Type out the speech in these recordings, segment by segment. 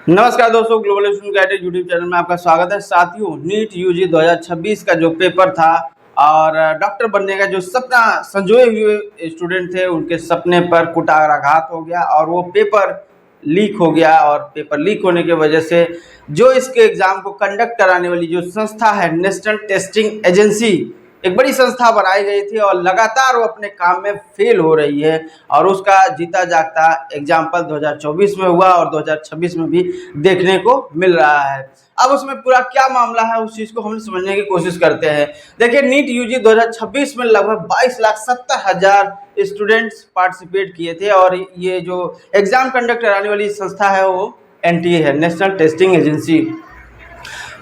नमस्कार दोस्तों, global education guided YouTube channel में आपका स्वागत है। साथियों, नीट यूजी 2026 का जो पेपर था और डॉक्टर बनने का जो सपना संजोए हुए स्टूडेंट थे, उनके सपने पर कुठाराघात हो गया और वो पेपर लीक हो गया। और पेपर लीक होने की वजह से जो इसके एग्जाम को कंडक्ट कराने वाली जो संस्था है, नेशनल टेस्टिंग एजेंसी, एक बड़ी संस्था बनाई गई थी और लगातार वो अपने काम में फेल हो रही है। और उसका जीता जागता एग्जाम्पल 2024 में हुआ और 2026 में भी देखने को मिल रहा है। अब उसमें पूरा क्या मामला है, उस चीज को हम समझने की कोशिश करते हैं। देखिए, नीट यूजी 2026 में लगभग 22,70,000 स्टूडेंट्स पार्टिसिपेट किए थे और ये जो एग्जाम कंडक्ट कराने वाली संस्था है वो एनटीए है, नेशनल टेस्टिंग एजेंसी।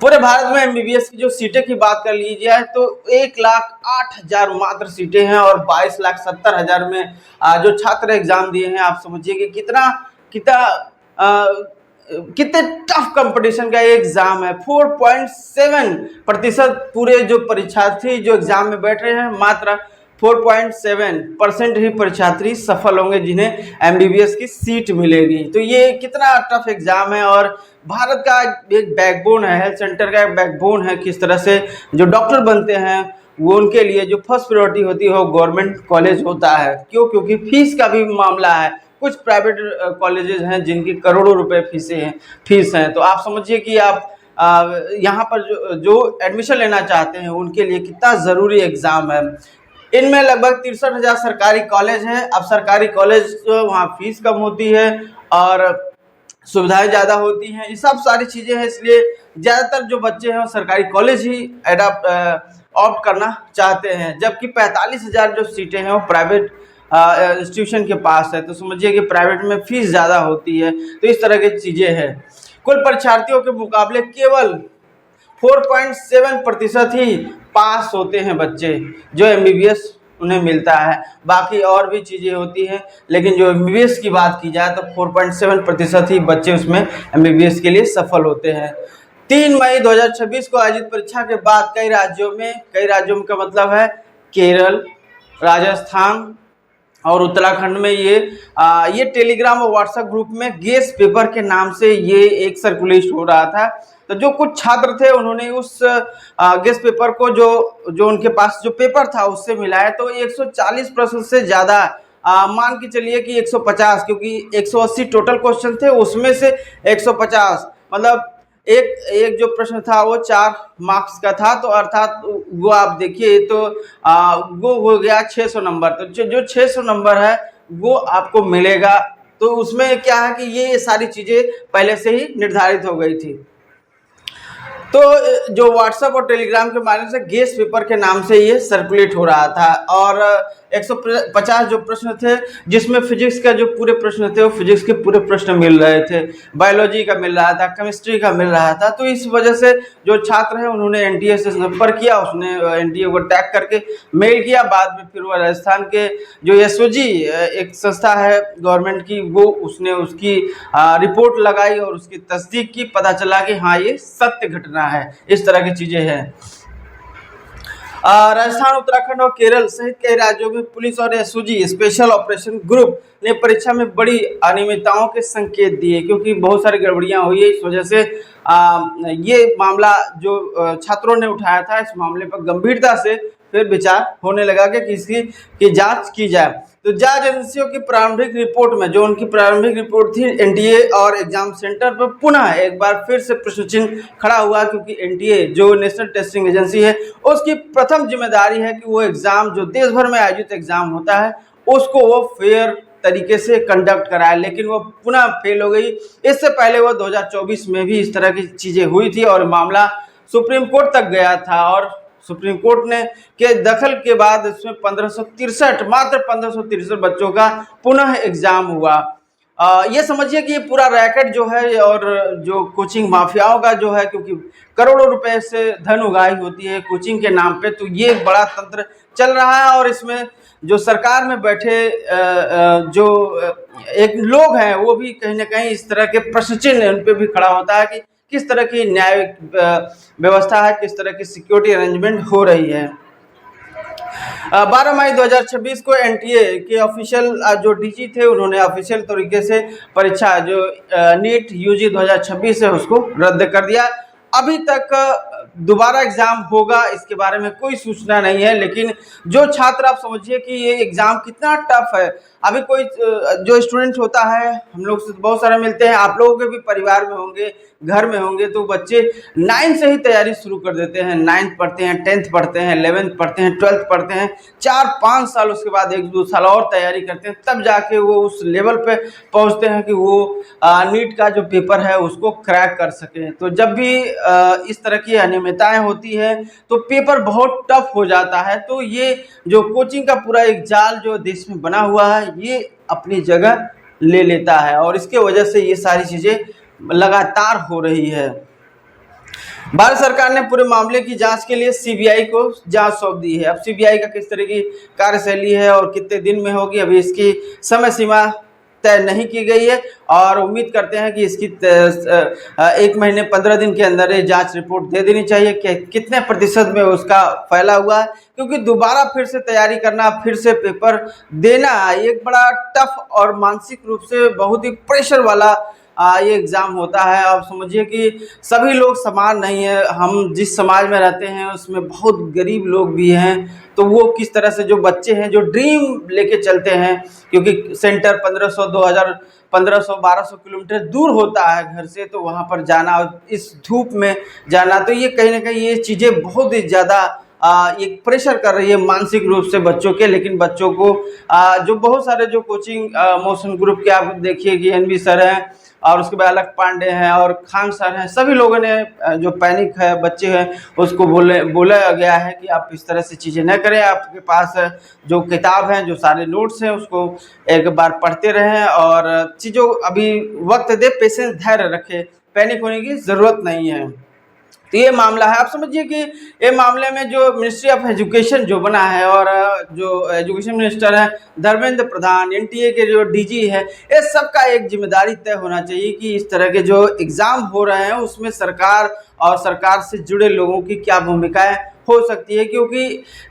पूरे भारत में एमबीबीएस की जो सीटें की बात कर ली जाए तो 1,08,000 मात्र सीटें हैं और 22,70,000 में जो छात्र एग्जाम दिए हैं, आप समझिए कि कितना कितना कितने टफ कंपटीशन का एग्जाम है। 4.7% पूरे जो परीक्षार्थी जो एग्जाम में बैठ रहे हैं, मात्र 4.7% ही परीक्षार्थी सफल होंगे जिन्हें एमबीबीएस की सीट मिलेगी। तो ये कितना टफ एग्जाम है और भारत का एक बैकबोन है, हेल्थ सेंटर का एक बैकबोन है। किस तरह से जो डॉक्टर बनते हैं वो उनके लिए जो फर्स्ट प्रायोरिटी होती है वो गवर्नमेंट कॉलेज होता है। क्यों? क्योंकि फीस का भी मामला है। कुछ प्राइवेट कॉलेजेस हैं जिनकी करोड़ों रुपए फीस हैं। तो आप समझिए कि आप यहाँ पर जो एडमिशन लेना चाहते हैं उनके लिए कितना ज़रूरी एग्ज़ाम है। इनमें लगभग 63,000 सरकारी कॉलेज हैं। अब सरकारी कॉलेज वहाँ फीस कम होती है और सुविधाएं ज़्यादा होती हैं, ये सब सारी चीज़ें हैं। इसलिए ज़्यादातर जो बच्चे हैं वो सरकारी कॉलेज ही ऑप्ट करना चाहते हैं, जबकि 45,000 जो सीटें हैं वो प्राइवेट इंस्टीट्यूशन के पास है। तो समझिए कि प्राइवेट में फीस ज़्यादा होती है। तो इस तरह की चीज़ें हैं। कुल परीक्षार्थियों के मुकाबले केवल 4.7% ही पास होते हैं बच्चे जो एमबीबीएस उन्हें मिलता है। बाकी और भी चीज़ें होती हैं, लेकिन जो एमबीबीएस की बात की जाए तो 4.7% ही बच्चे उसमें एमबीबीएस के लिए सफल होते हैं। 3 मई 2026 को आयोजित परीक्षा के बाद कई राज्यों का मतलब है केरल, राजस्थान और उत्तराखंड में ये टेलीग्राम और व्हाट्सएप ग्रुप में गेस्ट पेपर के नाम से ये एक सर्कुलेट हो रहा था। तो जो कुछ छात्र थे उन्होंने उस गेस्ट पेपर को जो उनके पास जो पेपर था उससे मिलाया तो 140% से ज़्यादा, मान के चलिए कि 150, क्योंकि 180 टोटल क्वेश्चन थे, उसमें से 150 मतलब एक जो प्रश्न था वो 4 मार्क्स का था। तो अर्थात वो आप देखिए तो वो हो गया 600 नंबर। तो जो 600 नंबर है वो आपको मिलेगा। तो उसमें क्या है कि ये सारी चीज़ें पहले से ही निर्धारित हो गई थी। तो जो व्हाट्सएप और टेलीग्राम के माध्यम से गेस्ट पेपर के नाम से ये सर्कुलेट हो रहा था और 150 जो प्रश्न थे, जिसमें फिजिक्स का जो पूरे प्रश्न थे वो फिजिक्स के पूरे प्रश्न मिल रहे थे, बायोलॉजी का मिल रहा था, केमिस्ट्री का मिल रहा था। तो इस वजह से जो छात्र हैं उन्होंने एनटीए से संपर्क किया, उसने एनटीए को टैग करके मेल किया। बाद में फिर वो राजस्थान के जो एसओजी एक संस्था है गवर्नमेंट की, वो उसने उसकी रिपोर्ट लगाई और उसकी तस्दीक की। पता चला कि हाँ, ये सत्य घटना है। इस तरह की चीजें हैं। राजस्थान, उत्तराखंड और केरल सहित कई राज्यों में पुलिस और एसओजी स्पेशल ऑपरेशन ग्रुप ने परीक्षा में बड़ी अनियमितताओं के संकेत दिए, क्योंकि बहुत सारी गड़बड़ियां हुई है। इस वजह से ये मामला जो छात्रों ने उठाया था, इस मामले पर गंभीरता से फिर विचार होने लगा कि इसकी जांच की जाए। तो जांच एजेंसियों की प्रारंभिक रिपोर्ट में, जो उनकी प्रारंभिक रिपोर्ट थी, एनटीए और एग्जाम सेंटर पर पुनः एक बार फिर से प्रश्न चिन्ह खड़ा हुआ, क्योंकि एनटीए जो नेशनल टेस्टिंग एजेंसी है उसकी प्रथम जिम्मेदारी है कि वो एग्जाम जो देश भर में आयोजित एग्जाम होता है उसको वो फेयर तरीके से कंडक्ट कराए, लेकिन वो पुनः फेल हो गई। इससे पहले वो 2024 में भी इस तरह की चीजें हुई थी और मामला सुप्रीम कोर्ट तक गया था और सुप्रीम कोर्ट ने के दखल के बाद इसमें 1563 बच्चों का पुनः एग्जाम हुआ। ये समझिए कि ये पूरा रैकेट जो है और जो कोचिंग माफियाओं का जो है, क्योंकि करोड़ों रुपए से धन उगाही होती है कोचिंग के नाम पे, तो ये बड़ा तंत्र चल रहा है। और इसमें जो सरकार में बैठे जो एक लोग हैं वो भी कहीं ना कहीं इस तरह के प्रश्न चिन्ह उन पे भी खड़ा होता है कि किस तरह की न्याय व्यवस्था है, किस तरह की सिक्योरिटी अरेंजमेंट हो रही है। 12 मई 2026 को एनटीए के ऑफिशियल जो डीजी थे उन्होंने ऑफिशियल तरीके से परीक्षा जो नीट यूजी 2026 है उसको रद्द कर दिया। अभी तक दोबारा एग्जाम होगा इसके बारे में कोई सूचना नहीं है, लेकिन जो छात्र, आप समझिए कि ये एग्जाम कितना टफ है। अभी कोई जो स्टूडेंट होता है, हम लोग से बहुत सारे मिलते हैं, आप लोगों के भी परिवार में होंगे, घर में होंगे, तो बच्चे 9 से ही तैयारी शुरू कर देते हैं। 9th पढ़ते हैं, 10th पढ़ते हैं, 11th पढ़ते हैं, 12th पढ़ते हैं, 4-5 साल उसके बाद 1-2 साल और तैयारी करते हैं, तब जाके वो उस लेवल पे पहुंचते हैं कि वो नीट का जो पेपर है उसको क्रैक कर सके। तो जब भी इस तरह की अनियमितताएं होती है तो पेपर बहुत टफ हो जाता है। तो ये जो कोचिंग का पूरा एक जाल जो देश में बना हुआ है ये अपनी जगह ले लेता है, और इसके वजह से ये सारी चीज़ें लगातार हो रही है। भारत सरकार ने पूरे मामले की जांच के लिए सीबीआई को जांच सौंप दी है। अब सीबीआई का किस तरह की कार्यशैली है और कितने दिन में होगी, अभी इसकी समय सीमा तय नहीं की गई है, और उम्मीद करते हैं कि इसकी 1 महीने 15 दिन के अंदर ये जांच रिपोर्ट दे देनी चाहिए कि कितने प्रतिशत में उसका फैला हुआ है, क्योंकि दोबारा फिर से तैयारी करना, फिर से पेपर देना एक बड़ा टफ और मानसिक रूप से बहुत ही प्रेशर वाला ये एग्ज़ाम होता है। आप समझिए कि सभी लोग समान नहीं है। हम जिस समाज में रहते हैं उसमें बहुत गरीब लोग भी हैं, तो वो किस तरह से जो बच्चे हैं जो ड्रीम लेके चलते हैं, क्योंकि सेंटर 1500, 2000, 1500, 1200 किलोमीटर दूर होता है घर से, तो वहाँ पर जाना और इस धूप में जाना, तो ये कहीं ना कहीं ये चीज़ें बहुत ही ज़्यादा एक प्रेशर कर रही है मानसिक रूप से बच्चों के। लेकिन बच्चों को जो बहुत सारे जो कोचिंग मोशन ग्रुप के आप देखिए कि एनवी सर हैं और उसके बाद अलग पांडे हैं और खान सर हैं, सभी लोगों ने जो पैनिक है बच्चे हैं उसको बोला गया है कि आप इस तरह से चीज़ें न करें। आपके पास जो किताब हैं, जो सारे नोट्स हैं, उसको एक बार पढ़ते रहें और चीज़ों अभी वक्त दे, पेशेंस, धैर्य रखें, पैनिक होने की ज़रूरत नहीं है। तो ये मामला है। आप समझिए कि ये मामले में जो मिनिस्ट्री ऑफ एजुकेशन जो बना है और जो एजुकेशन मिनिस्टर है धर्मेंद्र प्रधान, एनटीए के जो डीजी है, ये सबका एक जिम्मेदारी तय होना चाहिए कि इस तरह के जो एग्ज़ाम हो रहे हैं उसमें सरकार और सरकार से जुड़े लोगों की क्या भूमिकाएं हो सकती है। क्योंकि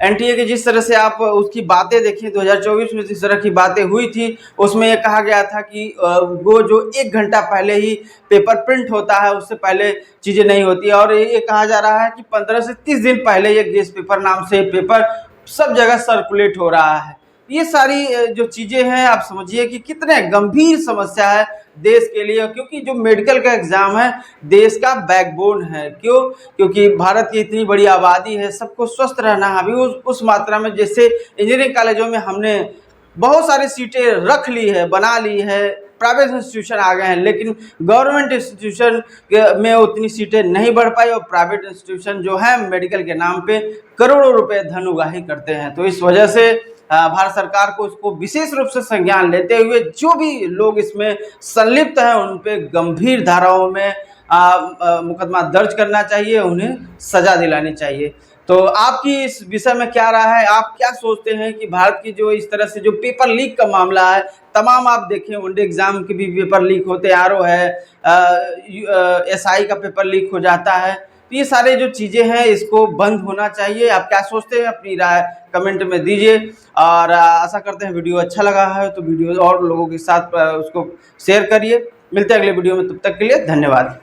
एनटीए के जिस तरह से आप उसकी बातें देखिए, 2024 में जिस तरह की बातें हुई थी उसमें ये कहा गया था कि वो जो 1 घंटा पहले ही पेपर प्रिंट होता है, उससे पहले चीज़ें नहीं होती है, और ये कहा जा रहा है कि 15 से 30 दिन पहले ये गेस पेपर नाम से पेपर सब जगह सर्कुलेट हो रहा है। ये सारी जो चीज़ें हैं, आप समझिए कि कितने गंभीर समस्या है देश के लिए, क्योंकि जो मेडिकल का एग्ज़ाम है देश का बैकबोन है। क्यों? क्योंकि भारत की इतनी बड़ी आबादी है, सबको स्वस्थ रहना है। अभी उस मात्रा में जैसे इंजीनियरिंग कॉलेजों में हमने बहुत सारी सीटें रख ली है, बना ली है, प्राइवेट इंस्टीट्यूशन आ गए हैं, लेकिन गवर्नमेंट इंस्टीट्यूशन में उतनी सीटें नहीं बढ़ पाई, और प्राइवेट इंस्टीट्यूशन जो है मेडिकल के नाम पे करोड़ों रुपए धन उगाही करते हैं। तो इस वजह से भारत सरकार को इसको विशेष रूप से संज्ञान लेते हुए जो भी लोग इसमें संलिप्त हैं उन पे गंभीर धाराओं में मुकदमा दर्ज करना चाहिए, उन्हें सजा दिलानी चाहिए। तो आपकी इस विषय में क्या राय है? आप क्या सोचते हैं कि भारत की जो इस तरह से जो पेपर लीक का मामला है, तमाम आप देखें वनडे एग्जाम के भी पेपर लीक होते आ रहे हैं, एसआई का पेपर लीक हो जाता है, तो ये सारे जो चीज़ें हैं इसको बंद होना चाहिए। आप क्या सोचते हैं? अपनी राय कमेंट में दीजिए, और आशा करते हैं वीडियो अच्छा लगा है तो वीडियो और लोगों के साथ उसको शेयर करिए। मिलते हैं अगले वीडियो में, तब तक के लिए धन्यवाद।